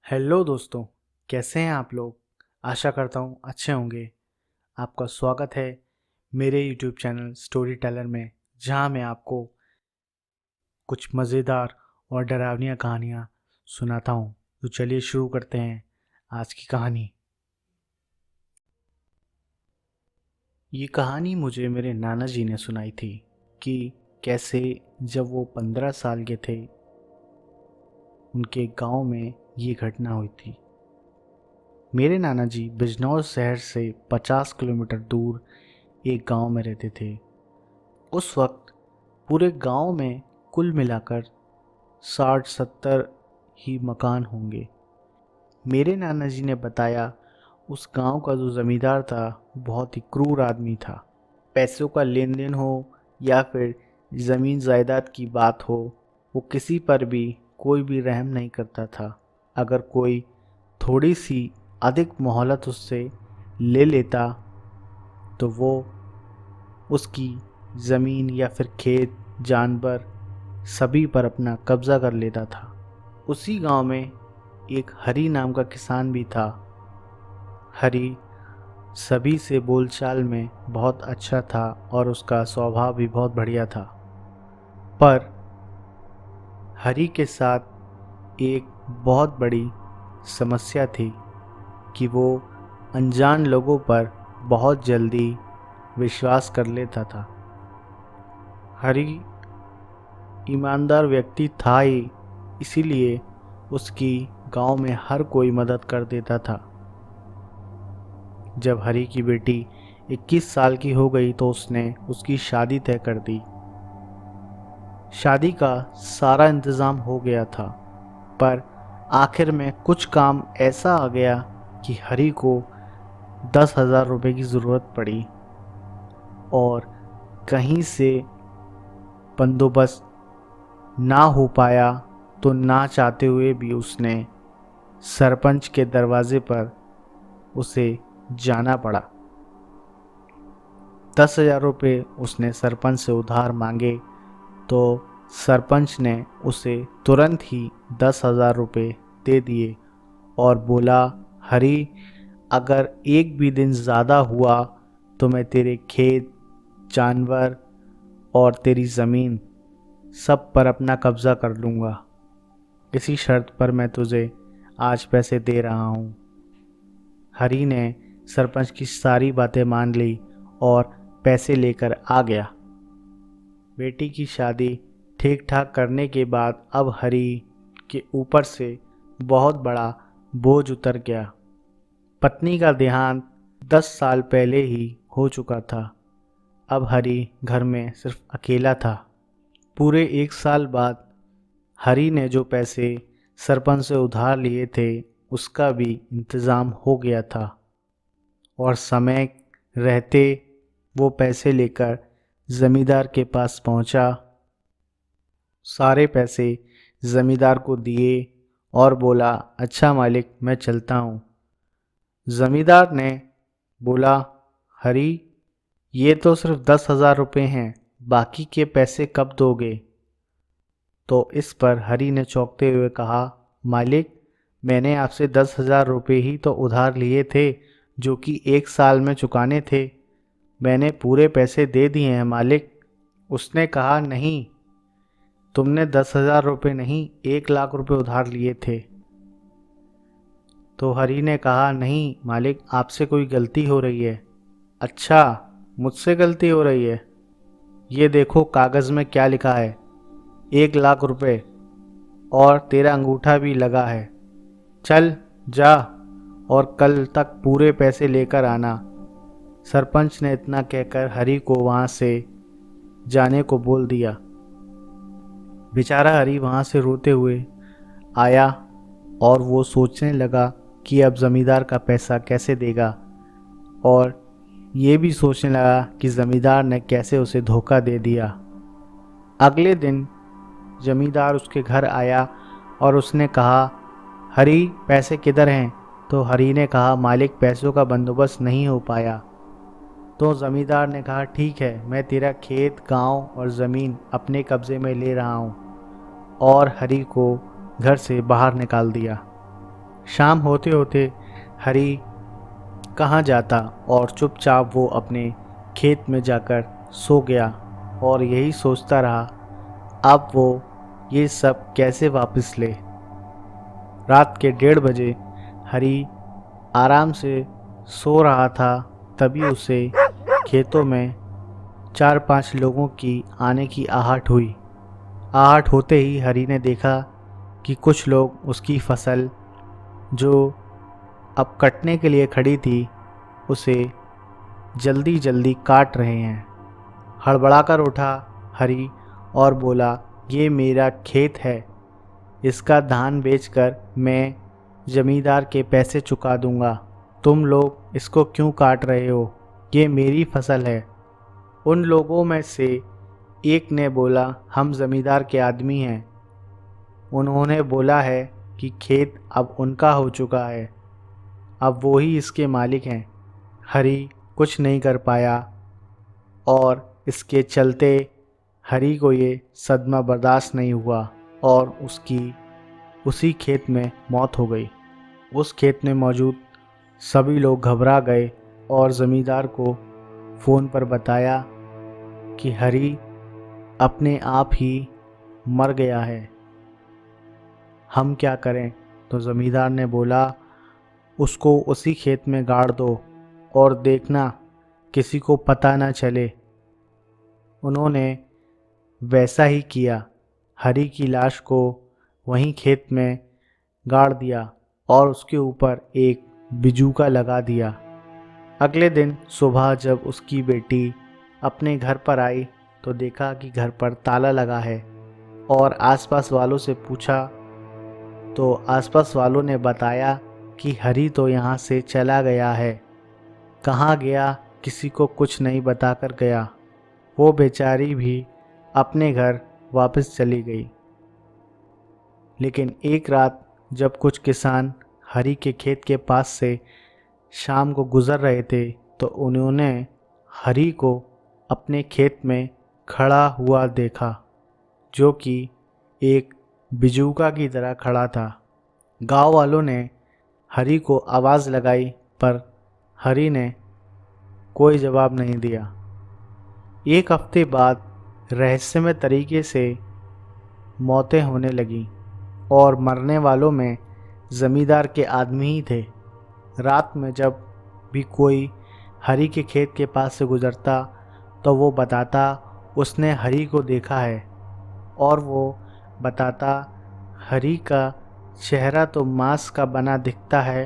Hello दोस्तों, कैसे हैं आप लोग। आशा करता हूँ अच्छे होंगे। आपका स्वागत है मेरे यूट्यूब चैनल स्टोरी टेलर में, जहाँ मैं आपको कुछ मज़ेदार और डरावनी कहानियाँ सुनाता हूँ। तो चलिए शुरू करते हैं आज की कहानी। ये कहानी मुझे मेरे नाना जी ने सुनाई थी कि कैसे जब वो 15 साल के थे, उनके गांव में ये घटना हुई थी। मेरे नाना जी बिजनौर शहर से 50 किलोमीटर दूर एक गांव में रहते थे। उस वक्त पूरे गांव में कुल मिलाकर 60-70 ही मकान होंगे। मेरे नाना जी ने बताया, उस गांव का जो ज़मींदार था बहुत ही क्रूर आदमी था। पैसों का लेन देन हो या फिर ज़मीन जायदाद की बात हो, वो किसी पर भी कोई भी रहम नहीं करता था। अगर कोई थोड़ी सी अधिक मोहलत उससे ले लेता तो वो उसकी ज़मीन या फिर खेत, जानवर सभी पर अपना कब्ज़ा कर लेता था। उसी गांव में एक हरी नाम का किसान भी था। हरी सभी से बोलचाल में बहुत अच्छा था और उसका स्वभाव भी बहुत बढ़िया था। पर हरी के साथ एक बहुत बड़ी समस्या थी कि वो अनजान लोगों पर बहुत जल्दी विश्वास कर लेता था। हरी ईमानदार व्यक्ति था ही, इसीलिए उसकी गांव में हर कोई मदद कर देता था। जब हरी की बेटी 21 साल की हो गई तो उसने उसकी शादी तय कर दी। शादी का सारा इंतज़ाम हो गया था, पर आखिर में कुछ काम ऐसा आ गया कि हरी को 10,000 रुपये की ज़रूरत पड़ी और कहीं से बंदोबस्त ना हो पाया। तो ना चाहते हुए भी उसने सरपंच के दरवाजे पर उसे जाना पड़ा। 10,000 रुपये उसने सरपंच से उधार मांगे तो सरपंच ने उसे तुरंत ही 10,000 रुपये दे दिए और बोला, हरी, अगर एक भी दिन ज़्यादा हुआ तो मैं तेरे खेत, जानवर और तेरी ज़मीन सब पर अपना कब्ज़ा कर लूँगा। इसी शर्त पर मैं तुझे आज पैसे दे रहा हूँ। हरी ने सरपंच की सारी बातें मान ली और पैसे लेकर आ गया। बेटी की शादी ठीक ठाक करने के बाद अब हरी के ऊपर से बहुत बड़ा बोझ उतर गया। पत्नी का देहांत 10 साल पहले ही हो चुका था। अब हरी घर में सिर्फ अकेला था। पूरे 1 साल बाद हरी ने जो पैसे सरपंच से उधार लिए थे उसका भी इंतज़ाम हो गया था और समय रहते वो पैसे लेकर ज़मींदार के पास पहुंचा। सारे पैसे ज़मींदार को दिए और बोला, अच्छा मालिक, मैं चलता हूँ। ज़मींदार ने बोला, हरी, ये तो सिर्फ 10,000 रुपये हैं, बाकी के पैसे कब दोगे। तो इस पर हरी ने चौंकते हुए कहा, मालिक, मैंने आपसे 10,000 रुपये ही तो उधार लिए थे, जो कि 1 साल में चुकाने थे। मैंने पूरे पैसे दे दिए हैं मालिक। उसने कहा, नहीं, तुमने 10,000 रुपये नहीं, 1 लाख रुपये उधार लिए थे। तो हरी ने कहा, नहीं मालिक, आपसे कोई गलती हो रही है। अच्छा, मुझसे गलती हो रही है। ये देखो कागज़ में क्या लिखा है, 1 लाख रुपये, और तेरा अंगूठा भी लगा है। चल जा और कल तक पूरे पैसे लेकर आना। सरपंच ने इतना कहकर हरी को वहाँ से जाने को बोल दिया। बेचारा हरी वहाँ से रोते हुए आया और वो सोचने लगा कि अब ज़मींदार का पैसा कैसे देगा, और ये भी सोचने लगा कि ज़मींदार ने कैसे उसे धोखा दे दिया। अगले दिन ज़मींदार उसके घर आया और उसने कहा, हरी, पैसे किधर हैं। तो हरी ने कहा, मालिक, पैसों का बंदोबस्त नहीं हो पाया। तो ज़मींदार ने कहा, ठीक है, मैं तेरा खेत, गांव और ज़मीन अपने कब्ज़े में ले रहा हूँ, और हरी को घर से बाहर निकाल दिया। शाम होते होते हरी कहाँ जाता और चुपचाप वो अपने खेत में जाकर सो गया और यही सोचता रहा अब वो ये सब कैसे वापस ले। रात के 1:30 बजे हरी आराम से सो रहा था, तभी उसे खेतों में 4-5 लोगों की आने की आहट हुई। आहट होते ही हरी ने देखा कि कुछ लोग उसकी फसल जो अब कटने के लिए खड़ी थी उसे जल्दी जल्दी काट रहे हैं। हड़बड़ाकर उठा हरी और बोला, ये मेरा खेत है, इसका धान बेचकर मैं जमींदार के पैसे चुका दूंगा। तुम लोग इसको क्यों काट रहे हो? ये मेरी फसल है। उन लोगों में से एक ने बोला, हम जमींदार के आदमी हैं। उन्होंने बोला है कि खेत अब उनका हो चुका है, अब वो ही इसके मालिक हैं। हरी कुछ नहीं कर पाया और इसके चलते हरी को ये सदमा बर्दाश्त नहीं हुआ और उसकी उसी खेत में मौत हो गई। उस खेत में मौजूद सभी लोग घबरा गए और ज़मींदार को फ़ोन पर बताया कि हरी अपने आप ही मर गया है, हम क्या करें? तो ज़मींदार ने बोला, उसको उसी खेत में गाड़ दो और देखना किसी को पता ना चले। उन्होंने वैसा ही किया। हरी की लाश को वहीं खेत में गाड़ दिया और उसके ऊपर एक बिजूका लगा दिया। अगले दिन सुबह जब उसकी बेटी अपने घर पर आई तो देखा कि घर पर ताला लगा है और आसपास वालों से पूछा तो आसपास वालों ने बताया कि हरी तो यहाँ से चला गया है। कहाँ गया किसी को कुछ नहीं बताकर गया। वो बेचारी भी अपने घर वापस चली गई। लेकिन एक रात जब कुछ किसान हरी के खेत के पास से शाम को गुज़र रहे थे तो उन्होंने हरी को अपने खेत में खड़ा हुआ देखा, जो कि एक बिजूका की तरह खड़ा था। गांव वालों ने हरी को आवाज़ लगाई पर हरी ने कोई जवाब नहीं दिया। एक हफ्ते बाद रहस्यमय तरीके से मौतें होने लगीं और मरने वालों में ज़मींदार के आदमी ही थे। रात में जब भी कोई हरी के खेत के पास से गुज़रता तो वो बताता उसने हरी को देखा है और वो बताता हरी का चेहरा तो मांस का बना दिखता है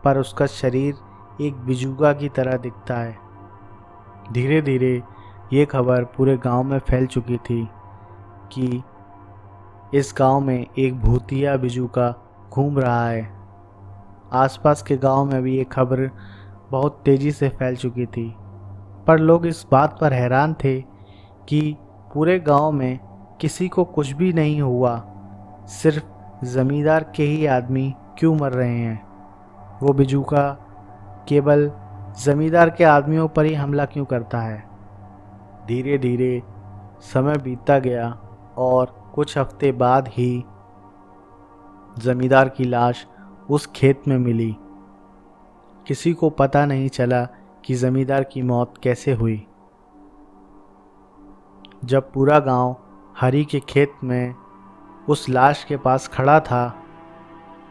पर उसका शरीर एक बिजूका की तरह दिखता है। धीरे धीरे ये खबर पूरे गांव में फैल चुकी थी कि इस गांव में एक भूतिया बिजूका घूम रहा है। आसपास के गांव में भी ये खबर बहुत तेज़ी से फैल चुकी थी, पर लोग इस बात पर हैरान थे कि पूरे गांव में किसी को कुछ भी नहीं हुआ, सिर्फ ज़मींदार के ही आदमी क्यों मर रहे हैं। वो बिजूका केवल ज़मींदार के आदमियों पर ही हमला क्यों करता है। धीरे धीरे समय बीतता गया और कुछ हफ्ते बाद ही ज़मींदार की लाश उस खेत में मिली। किसी को पता नहीं चला कि ज़मींदार की मौत कैसे हुई। जब पूरा गांव हरी के खेत में उस लाश के पास खड़ा था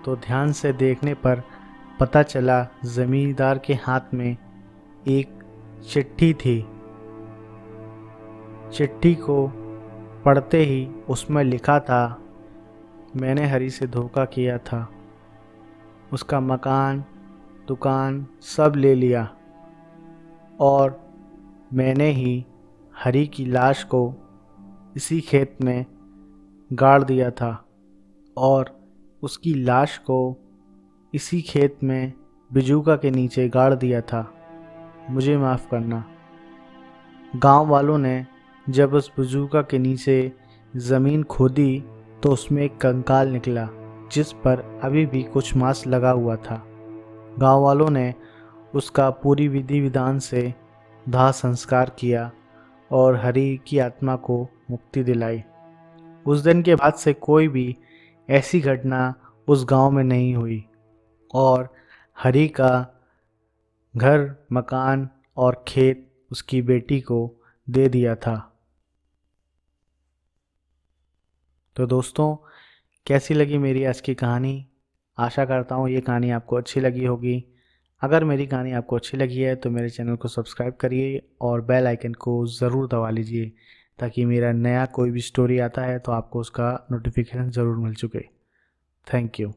तो ध्यान से देखने पर पता चला ज़मींदार के हाथ में एक चिट्ठी थी। चिट्ठी को पढ़ते ही उसमें लिखा था, मैंने हरी से धोखा किया था, उसका मकान दुकान सब ले लिया और मैंने ही हरी की लाश को इसी खेत में गाड़ दिया था और उसकी लाश को इसी खेत में बिजूका के नीचे गाड़ दिया था। मुझे माफ़ करना। गांव वालों ने जब उस बिजूका के नीचे ज़मीन खोदी तो उसमें एक कंकाल निकला जिस पर अभी भी कुछ मांस लगा हुआ था। गांव वालों ने उसका पूरी विधि विधान से दाह संस्कार किया और हरी की आत्मा को मुक्ति दिलाई। उस दिन के बाद से कोई भी ऐसी घटना उस गांव में नहीं हुई। और हरी का घर, मकान और खेत उसकी बेटी को दे दिया था। तो दोस्तों, कैसी लगी मेरी आज की कहानी? आशा करता हूँ ये कहानी आपको अच्छी लगी होगी। अगर मेरी कहानी आपको अच्छी लगी है तो मेरे चैनल को सब्सक्राइब करिए और बेल आइकन को ज़रूर दबा लीजिए, ताकि मेरा नया कोई भी स्टोरी आता है तो आपको उसका नोटिफिकेशन ज़रूर मिल चुके। Thank you.